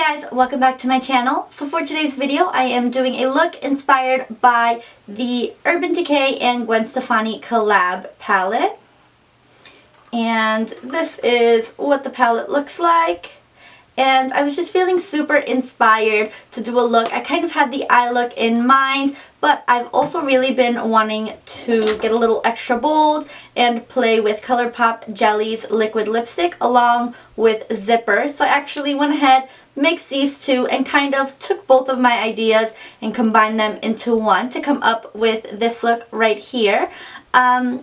guys, welcome back to my channel. So for today's video, I am doing a look inspired by the Urban Decay and Gwen Stefani collab palette. And this is what the palette looks like. And I was just feeling super inspired to do a look. I kind of had the eye look in mind, but I've also really been wanting to get a little extra bold and play with ColourPop Jelly's liquid lipstick along with Zipper. So I actually went ahead, mixed these two, and kind of took both of my ideas and combined them into one to come up with this look right here.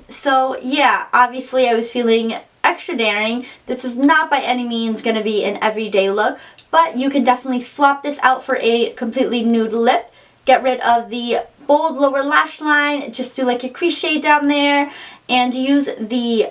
So yeah, obviously I was feeling extra daring. This is not by any means going to be an everyday look, but you can definitely swap this out for a completely nude lip. Get rid of the bold lower lash line, just do like your crease shade down there, and use the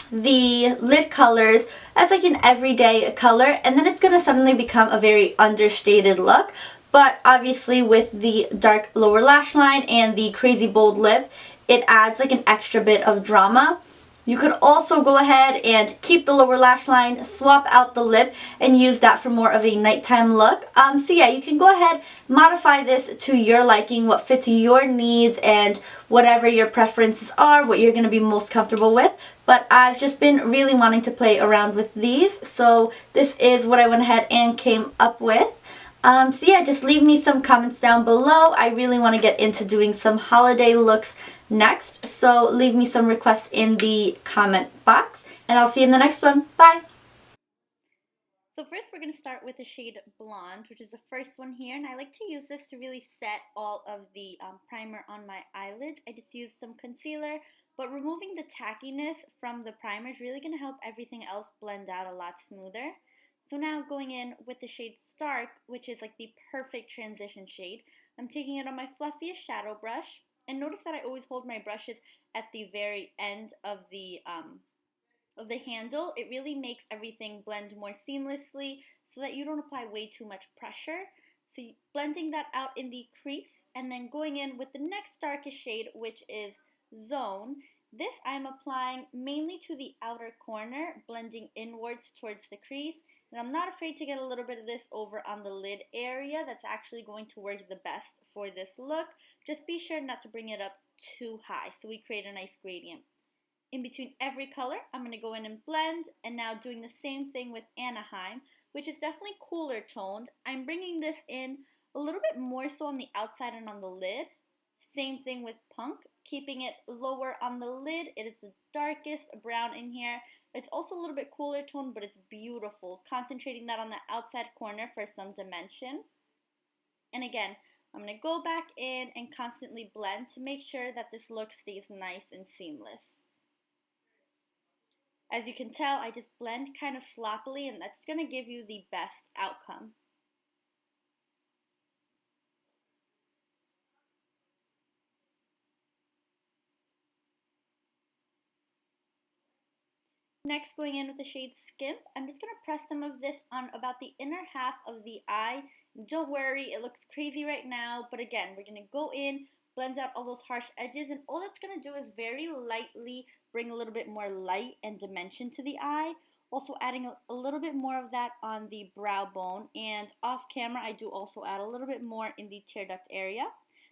lid colors as like an everyday color, and then it's going to suddenly become a very understated look. But obviously with the dark lower lash line and the crazy bold lip, it adds like an extra bit of drama. You could also go ahead and keep the lower lash line, swap out the lip, and use that for more of a nighttime look. So yeah, you can go ahead, modify this to your liking, what fits your needs, and whatever your preferences are, what you're going to be most comfortable with. But I've just been really wanting to play around with these, so this is what I went ahead and came up with. So yeah, just leave me some comments down below. I really want to get into doing some holiday looks next, so leave me some requests in the comment box, and I'll see you in the next one. Bye! So first we're going to start with the shade Blonde, which is the first one here, and I like to use this to really set all of the primer on my eyelids. I just use some concealer, but removing the tackiness from the primer is really going to help everything else blend out a lot smoother. So now going in with the shade Stark, which is like the perfect transition shade, I'm taking it on my fluffiest shadow brush. And notice that I always hold my brushes at the very end of the handle. It really makes everything blend more seamlessly so that you don't apply way too much pressure. So blending that out in the crease, and then going in with the next darkest shade, which is Zone. This I'm applying mainly to the outer corner, blending inwards towards the crease. And I'm not afraid to get a little bit of this over on the lid area. That's actually going to work the best for this look. Just be sure not to bring it up too high so we create a nice gradient. In between every color, I'm going to go in and blend, and now doing the same thing with Anaheim, which is definitely cooler toned. I'm bringing this in a little bit more so on the outside and on the lid. Same thing with Punk, keeping it lower on the lid. It is the darkest brown in here. It's also a little bit cooler toned, but it's beautiful. Concentrating that on the outside corner for some dimension. And again, I'm going to go back in and constantly blend to make sure that this look stays nice and seamless. As you can tell, I just blend kind of sloppily, and that's going to give you the best outcome. Next, going in with the shade Skimp, I'm just going to press some of this on about the inner half of the eye. Don't worry, it looks crazy right now, but again, we're going to go in, blend out all those harsh edges, and all that's going to do is very lightly bring a little bit more light and dimension to the eye. Also adding a little bit more of that on the brow bone, and off camera I do also add a little bit more in the tear duct area.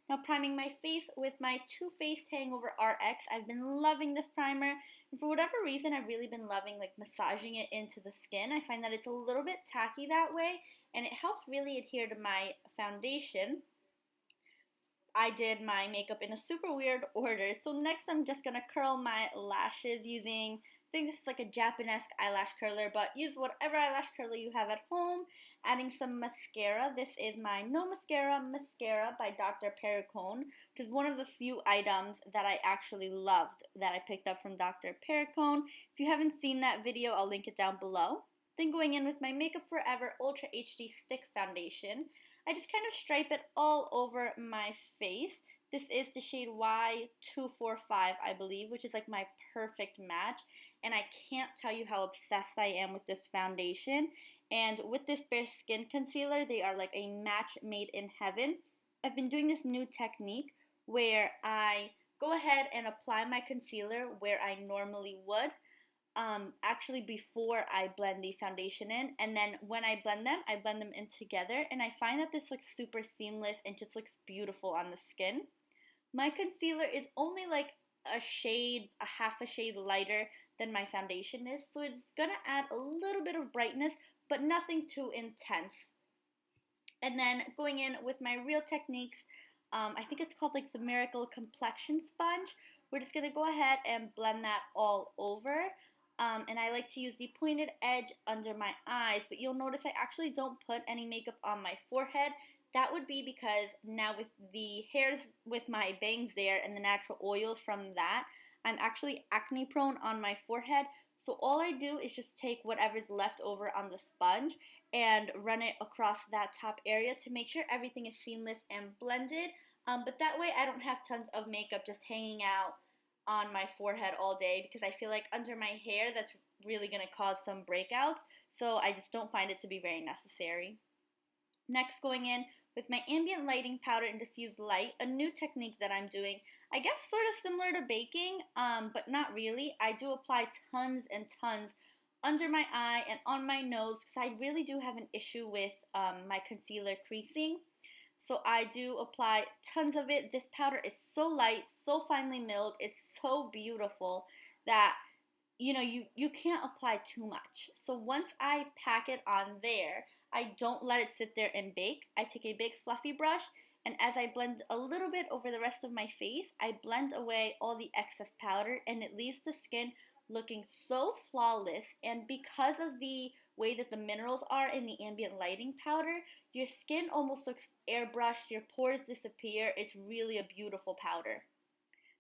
Now priming my face with my Too Faced Hangover RX. I've been loving this primer, and for whatever reason I've really been loving like massaging it into the skin. I find that it's a little bit tacky that way, and it helps really adhere to my foundation. I did my makeup in a super weird order, so next I'm just going to curl my lashes using, I think this is like a Japanese eyelash curler, but use whatever eyelash curler you have at home. Adding some mascara. This is my No Mascara Mascara by Dr. Perricone, which is one of the few items that I actually loved that I picked up from Dr. Perricone. If you haven't seen that video, I'll link it down below. Then going in with my Makeup Forever Ultra HD Stick Foundation. I just kind of stripe it all over my face. This is the shade Y245, I believe, which is like my perfect match. And I can't tell you how obsessed I am with this foundation. And with this Bare Skin Concealer, they are like a match made in heaven. I've been doing this new technique where I go ahead and apply my concealer where I normally would. actually before I blend the foundation in, and then when I blend them in together, and I find that this looks super seamless and just looks beautiful on the skin. My concealer is only like a half a shade lighter than my foundation is, so it's gonna add a little bit of brightness, but nothing too intense. And then going in with my Real Techniques, I think it's called like the Miracle Complexion Sponge. We're just going to go ahead and blend that all over. And I like to use the pointed edge under my eyes, but you'll notice I actually don't put any makeup on my forehead. That would be because now with the hairs with my bangs there and the natural oils from that, I'm actually acne prone on my forehead. So all I do is just take whatever's left over on the sponge and run it across that top area to make sure everything is seamless and blended. But that way I don't have tons of makeup just hanging out on my forehead all day, because I feel like under my hair that's really going to cause some breakouts. So I just don't find it to be very necessary. Next, going in with my ambient lighting powder and diffuse light, a new technique that I'm doing, I guess sort of similar to baking, but not really. I do apply tons and tons under my eye and on my nose, because I really do have an issue with my concealer creasing. So I do apply tons of it. This powder is so light, so finely milled, it's so beautiful that you can't apply too much. So once I pack it on there, I don't let it sit there and bake. I take a big fluffy brush, and as I blend a little bit over the rest of my face, I blend away all the excess powder, and it leaves the skin looking so flawless. And because of the way that the minerals are in the ambient lighting powder, your skin almost looks airbrushed, your pores disappear. It's really a beautiful powder.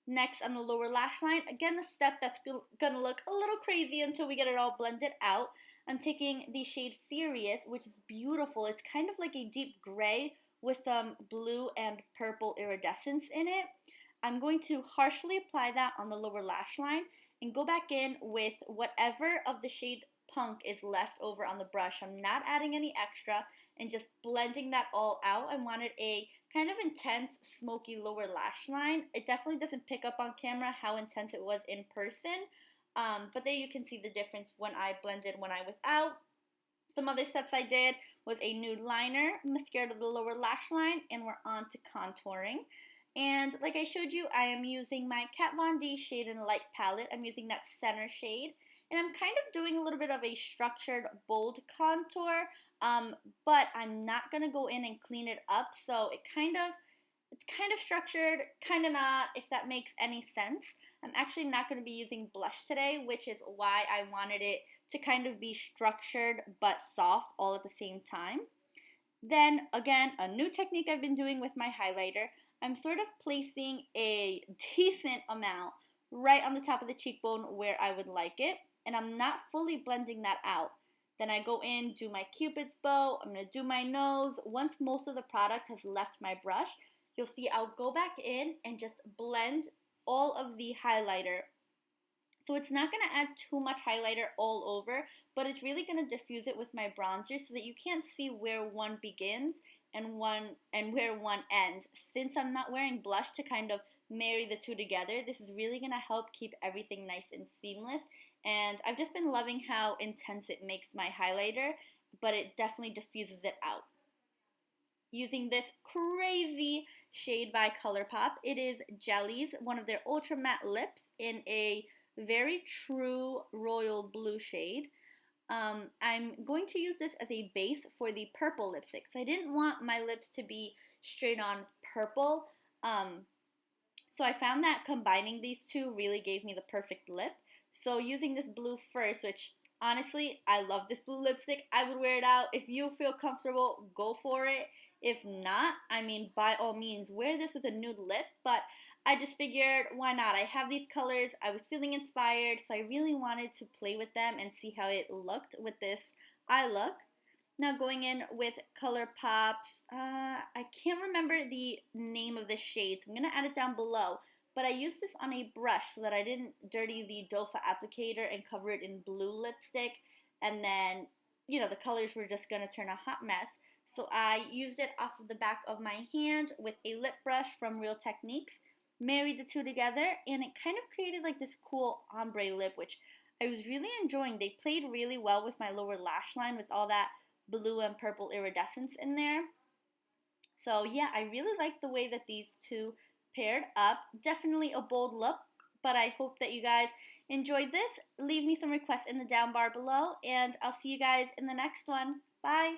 Next, on the lower lash line, again, the step that's going to look a little crazy until we get it all blended out. I'm taking the shade Serious, which is beautiful. It's kind of like a deep gray with some blue and purple iridescence in it. I'm going to harshly apply that on the lower lash line and go back in with whatever of the shade Punk is left over on the brush. I'm not adding any extra and just blending that all out. I wanted a kind of intense, smoky lower lash line. It definitely doesn't pick up on camera how intense it was in person, but there you can see the difference when I blended when I was out. Some other steps I did was a nude liner, mascara to the lower lash line, and we're on to contouring. And like I showed you, I am using my Kat Von D Shade and Light palette. I'm using that center shade. And I'm kind of doing a little bit of a structured, bold contour, but I'm not going to go in and clean it up. So it's kind of structured, kind of not, if that makes any sense. I'm actually not going to be using blush today, which is why I wanted it to kind of be structured but soft all at the same time. Then, again, a new technique I've been doing with my highlighter. I'm sort of placing a decent amount right on the top of the cheekbone where I would like it, and I'm not fully blending that out. Then I go in, do my Cupid's bow, I'm going to do my nose. Once most of the product has left my brush, you'll see I'll go back in and just blend all of the highlighter. So it's not going to add too much highlighter all over, but it's really going to diffuse it with my bronzer so that you can't see where one begins and where one ends. Since I'm not wearing blush to kind of marry the two together, this is really going to help keep everything nice and seamless. And I've just been loving how intense it makes my highlighter, but it definitely diffuses it out. Using this crazy shade by ColourPop. It is Jellies, one of their ultra matte lips in a very true royal blue shade. I'm going to use this as a base for the purple lipstick. So I didn't want my lips to be straight on purple. So I found that combining these two really gave me the perfect lip. So using this blue first, which honestly, I love this blue lipstick. I would wear it out. If you feel comfortable, go for it. If not, I mean, by all means, wear this with a nude lip. But I just figured, why not? I have these colors. I was feeling inspired, so I really wanted to play with them and see how it looked with this eye look. Now going in with ColourPop's, I can't remember the name of the shade, so I'm going to add it down below. But I used this on a brush so that I didn't dirty the doe foot applicator and cover it in blue lipstick. And then, the colors were just going to turn a hot mess. So I used it off of the back of my hand with a lip brush from Real Techniques. Married the two together, and it kind of created like this cool ombre lip, which I was really enjoying. They played really well with my lower lash line with all that blue and purple iridescence in there. So yeah, I really like the way that these two paired up. Definitely a bold look, but I hope that you guys enjoyed this. Leave me some requests in the down bar below, and I'll see you guys in the next one. Bye!